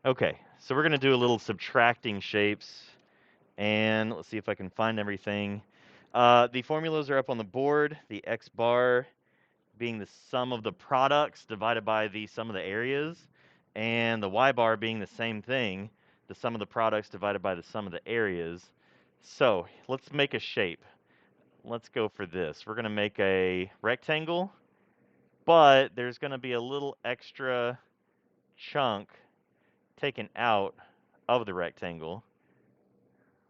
Okay, so we're going to do a little subtracting shapes, and let's see if I can find everything. The formulas are up on the board. The x bar being the sum of the products divided by the sum of the areas, and the y bar being the same thing, the sum of the products divided by the sum of the areas. So let's make a shape. Let's go for this. We're going to make a rectangle, but there's going to be a little extra chunk taken out of the rectangle,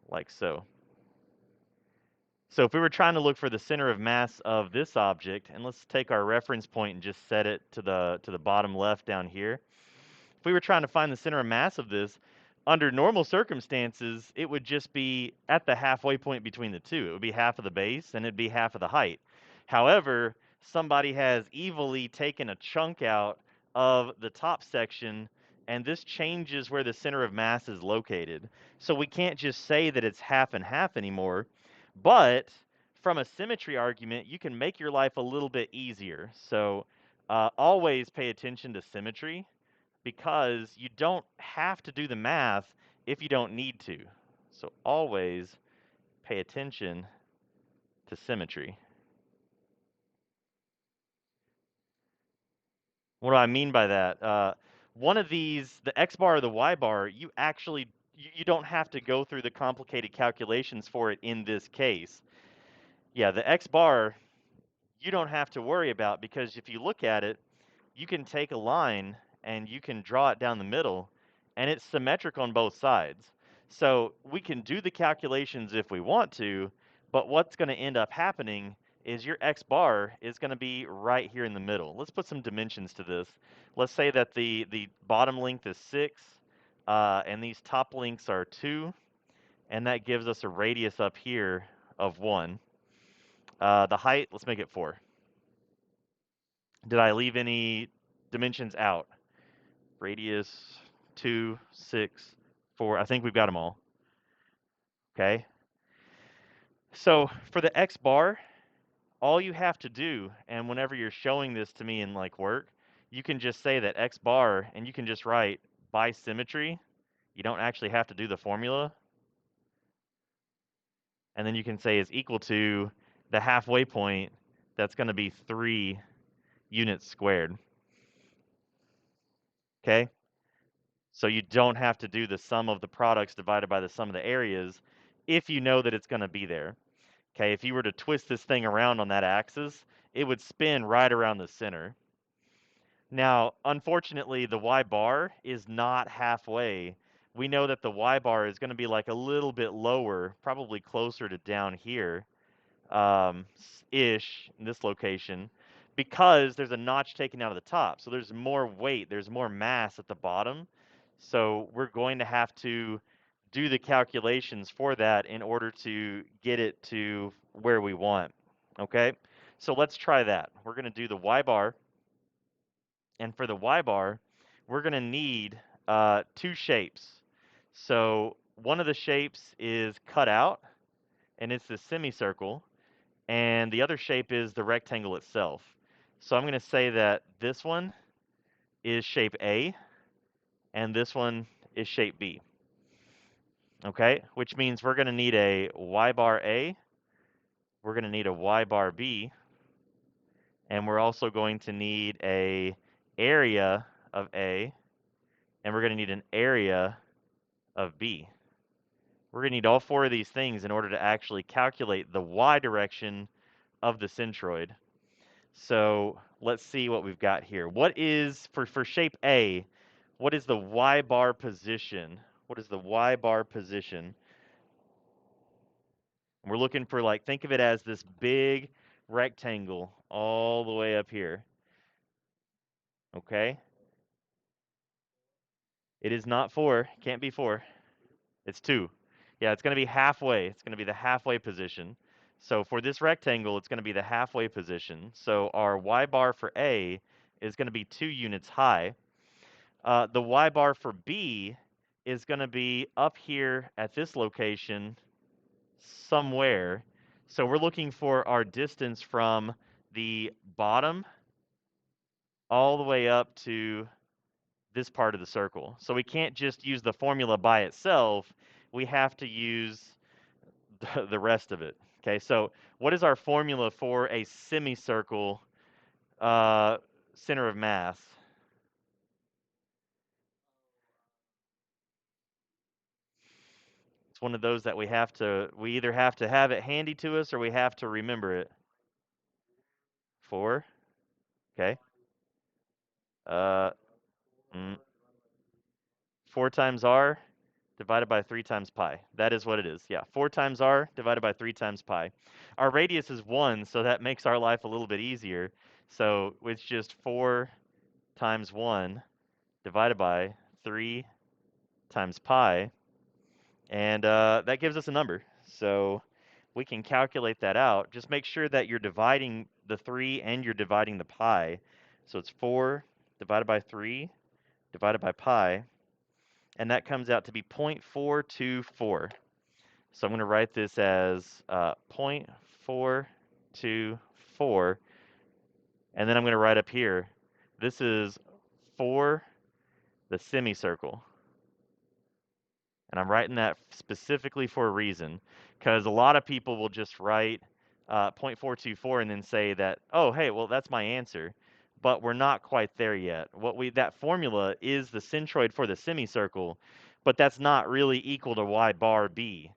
like so. So if we were trying to look for the center of mass of this object, and let's take our reference point and just set it to the bottom left down here. If we were trying to find the center of mass of this, under normal circumstances, it would just be at the halfway point between the two. It would be half of the base and it'd be half of the height. However, somebody has evilly taken a chunk out of the top section, and this changes where the center of mass is located. So we can't just say that it's half and half anymore. But from a symmetry argument, you can make your life a little bit easier. So always pay attention to symmetry, because you don't have to do the math if you don't need to. So always pay attention to symmetry. What do I mean by that? One of these, the x bar or the y bar, you don't have to go through the complicated calculations for it in this case. Yeah, the x bar you don't have to worry about, because if you look at it, you can take a line and you can draw it down the middle, and it's symmetric on both sides. So we can do the calculations if we want to, but what's going to end up happening is your x bar is going to be right here in the middle. Let's put some dimensions to this. Let's say that the bottom length is 6, and these top lengths are 2, and that gives us a radius up here of 1. The height, let's make it 4. Did I leave any dimensions out? Radius 2, 6, 4. I think we've got them all. Okay. So for the x bar, all you have to do, and whenever you're showing this to me in like work, you can just say that x bar, and you can just write by symmetry. You don't actually have to do the formula. And then you can say is equal to the halfway point. That's going to be 3 units squared. Okay. So you don't have to do the sum of the products divided by the sum of the areas if you know that it's going to be there. Okay, if you were to twist this thing around on that axis, it would spin right around the center. Now, unfortunately, the y bar is not halfway. We know that the y bar is going to be like a little bit lower, probably closer to down here, ish, in this location, because there's a notch taken out of the top. So there's more weight, there's more mass at the bottom. So we're going to have to do the calculations for that in order to get it to where we want. Okay, so let's try that. We're going to do the y bar, and for the y bar, we're going to need 2 shapes. So one of the shapes is cut out, and it's the semicircle, and the other shape is the rectangle itself. So I'm going to say that this one is shape A, and this one is shape B. Okay, which means we're going to need a y bar A, we're going to need a y bar B, and we're also going to need a area of A, and we're going to need an area of B. We're going to need all 4 of these things in order to actually calculate the y direction of the centroid. So let's see what we've got here. What is, for shape A, what is the y bar position? What is the y bar position? We're looking for, like, think of it as this big rectangle all the way up here. Okay? It is not 4. Can't be 4. It's 2. Yeah, it's going to be halfway. It's going to be the halfway position. So for this rectangle, it's going to be the halfway position. So our y bar for A is going to be 2 units high. The y bar for B is going to be up here at this location somewhere. So we're looking for our distance from the bottom all the way up to this part of the circle. So we can't just use the formula by itself. We have to use the rest of it. Okay, so what is our formula for a semicircle center of mass? It's one of those that we either have to have it handy to us or we have to remember it. 4, okay. Uh, mm, 4 times r divided by 3 times pi. That is what it is. Yeah, 4 times r divided by 3 times pi. Our radius is 1, so that makes our life a little bit easier. So it's just 4 times 1 divided by 3 times pi, and that gives us a number. So we can calculate that out. Just make sure that you're dividing the 3 and you're dividing the pi. So it's 4 divided by 3 divided by pi, and that comes out to be 0.424. So I'm going to write this as 0.424, and then I'm going to write up here, this is for the semicircle. And I'm writing that specifically for a reason, because a lot of people will just write 0.424 and then say that, oh, hey, well, that's my answer. But we're not quite there yet. That formula is the centroid for the semicircle, but that's not really equal to y bar b,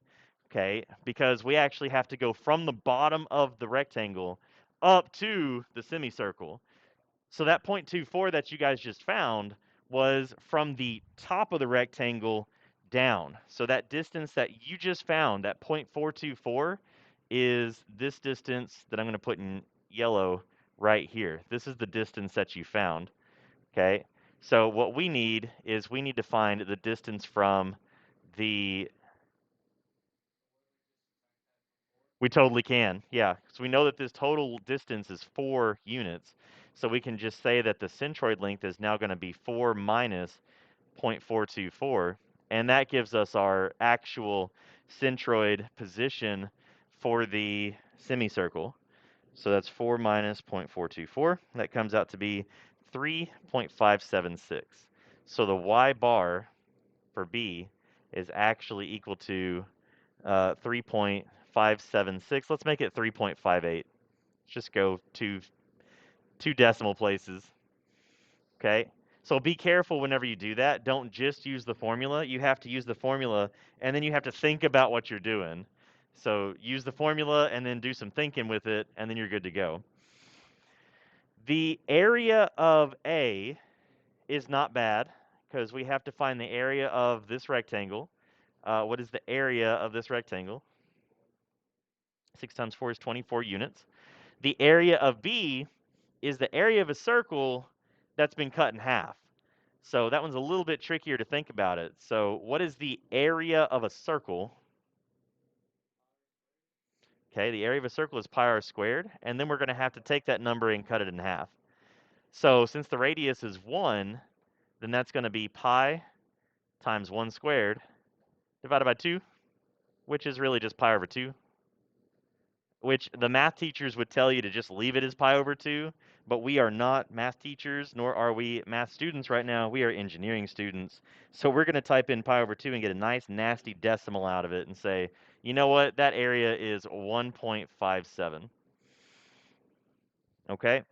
okay? Because we actually have to go from the bottom of the rectangle up to the semicircle. So that 0.24 that you guys just found was from the top of the rectangle down. So that distance that you just found, that 0.424, is this distance that I'm going to put in yellow right here. This is the distance that you found, okay? So what we need is we need to find the distance from the... We totally can, yeah. So we know that this total distance is 4 units. So we can just say that the centroid length is now going to be 4 minus 0.424. And that gives us our actual centroid position for the semicircle. So that's 4 minus 0.424. That comes out to be 3.576. So the y bar for B is actually equal to 3.576. Let's make it 3.58. Let's just go two decimal places. Okay. So be careful whenever you do that. Don't just use the formula. You have to use the formula, and then you have to think about what you're doing. So use the formula and then do some thinking with it, and then you're good to go. The area of A is not bad because we have to find the area of this rectangle. What is the area of this rectangle? 6 times 4 is 24 units. The area of B is the area of a circle that's been cut in half. So that one's a little bit trickier to think about it. So what is the area of a circle? Okay, the area of a circle is pi r squared, and then we're going to have to take that number and cut it in half. So since the radius is 1, then that's going to be pi times 1 squared divided by 2, which is really just pi over 2. Which the math teachers would tell you to just leave it as pi over 2, but we are not math teachers, nor are we math students right now. We are engineering students. So we're going to type in pi over 2 and get a nice nasty decimal out of it and say, you know what, that area is 1.57. Okay?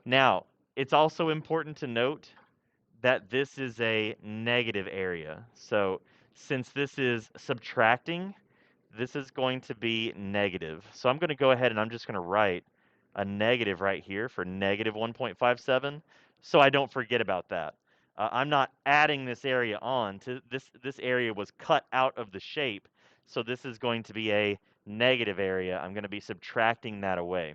Now, it's also important to note that this is a negative area. So since this is subtracting, this is going to be negative. So I'm going to go ahead and I'm just going to write a negative right here for negative 1.57 so I don't forget about that. I'm not adding this area on to this area was cut out of the shape. So this is going to be a negative area. I'm going to be subtracting that away.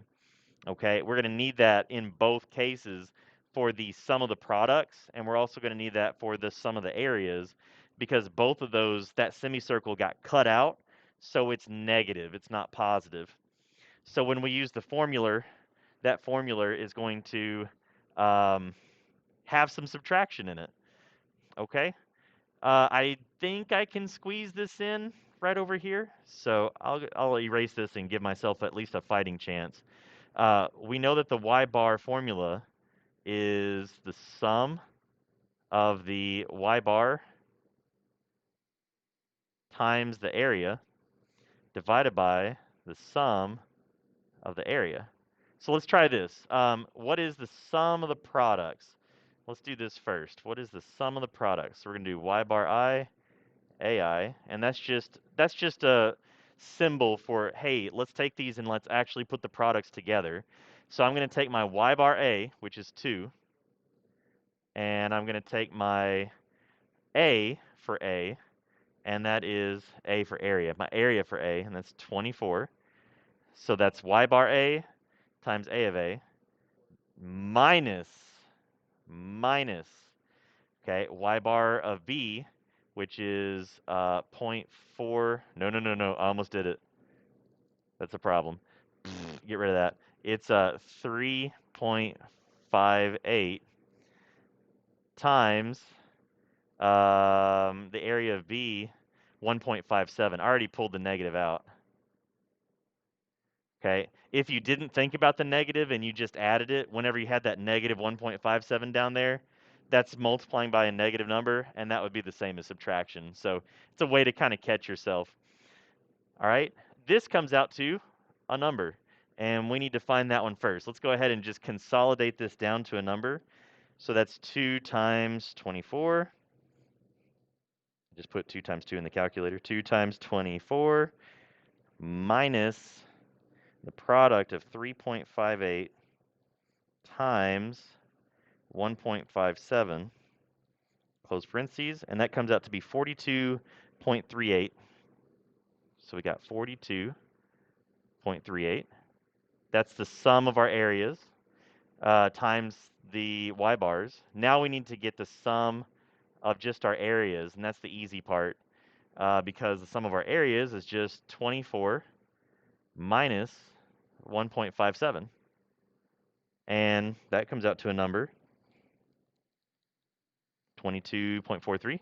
Okay, we're going to need that in both cases for the sum of the products, and we're also going to need that for the sum of the areas because both of those, that semicircle got cut out, so it's negative, it's not positive. So when we use the formula, that formula is going to have some subtraction in it. Okay, I think I can squeeze this in right over here, so I'll erase this and give myself at least a fighting chance. We know that the y bar formula is the sum of the y bar times the area divided by the sum of the area. So let's try this. What is the sum of the products? Let's do this first. What is the sum of the products? So we're going to do y bar I, ai, and that's just a symbol for, hey, let's take these and let's actually put the products together. So I'm going to take my y bar a, which is 2, and I'm going to take my a for a, and that is a for area. My area for a, and that's 24. So that's y bar a times a of a minus, okay, y bar of b, which is zero point 0.4. No, I almost did it. That's a problem. Get rid of that. It's 3.58 times the area of b, 1.57. I already pulled the negative out. Okay. If you didn't think about the negative and you just added it, whenever you had that negative 1.57 down there, that's multiplying by a negative number, and that would be the same as subtraction. So it's a way to kind of catch yourself. All right. This comes out to a number, and we need to find that one first. Let's go ahead and just consolidate this down to a number. So that's 2 times 24. Just put 2 times 2 in the calculator. 2 times 24 minus the product of 3.58 times 1.57, close parentheses, and that comes out to be 42.38. So we got 42.38. That's the sum of our areas times the y bars. Now we need to get the sum of just our areas, and that's the easy part because the sum of our areas is just 24 minus 1.57. And that comes out to a number, 22.43.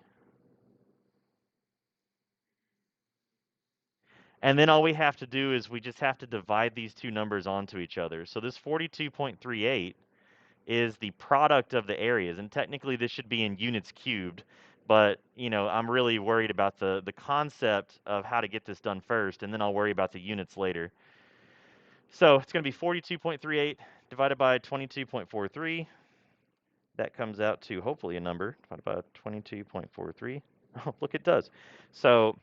And then all we have to do is we just have to divide these two numbers onto each other. So this 42.38 is the product of the areas, and technically this should be in units cubed, but you know, I'm really worried about the concept of how to get this done first, and then I'll worry about the units later. So it's going to be 42.38 divided by 22.43. That comes out to hopefully a number divided by 22.43. Oh, look, it does. So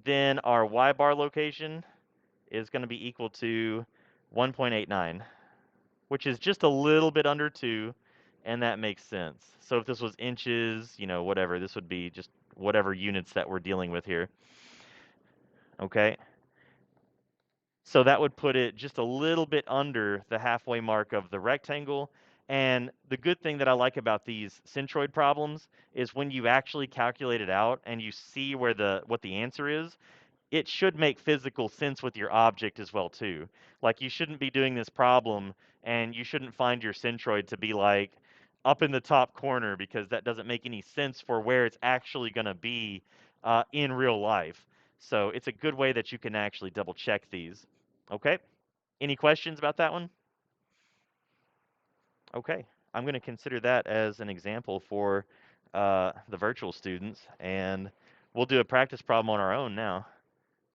then our y bar location is going to be equal to 1.89, which is just a little bit under 2, and that makes sense. So if this was inches, you know, whatever, this would be just whatever units that we're dealing with here. Okay? So that would put it just a little bit under the halfway mark of the rectangle. And the good thing that I like about these centroid problems is when you actually calculate it out and you see where what the answer is, it should make physical sense with your object as well too. Like you shouldn't be doing this problem and you shouldn't find your centroid to be like up in the top corner because that doesn't make any sense for where it's actually going to be in real life. So it's a good way that you can actually double check these. Okay. Any questions about that one? Okay. I'm going to consider that as an example for the virtual students, and we'll do a practice problem on our own now.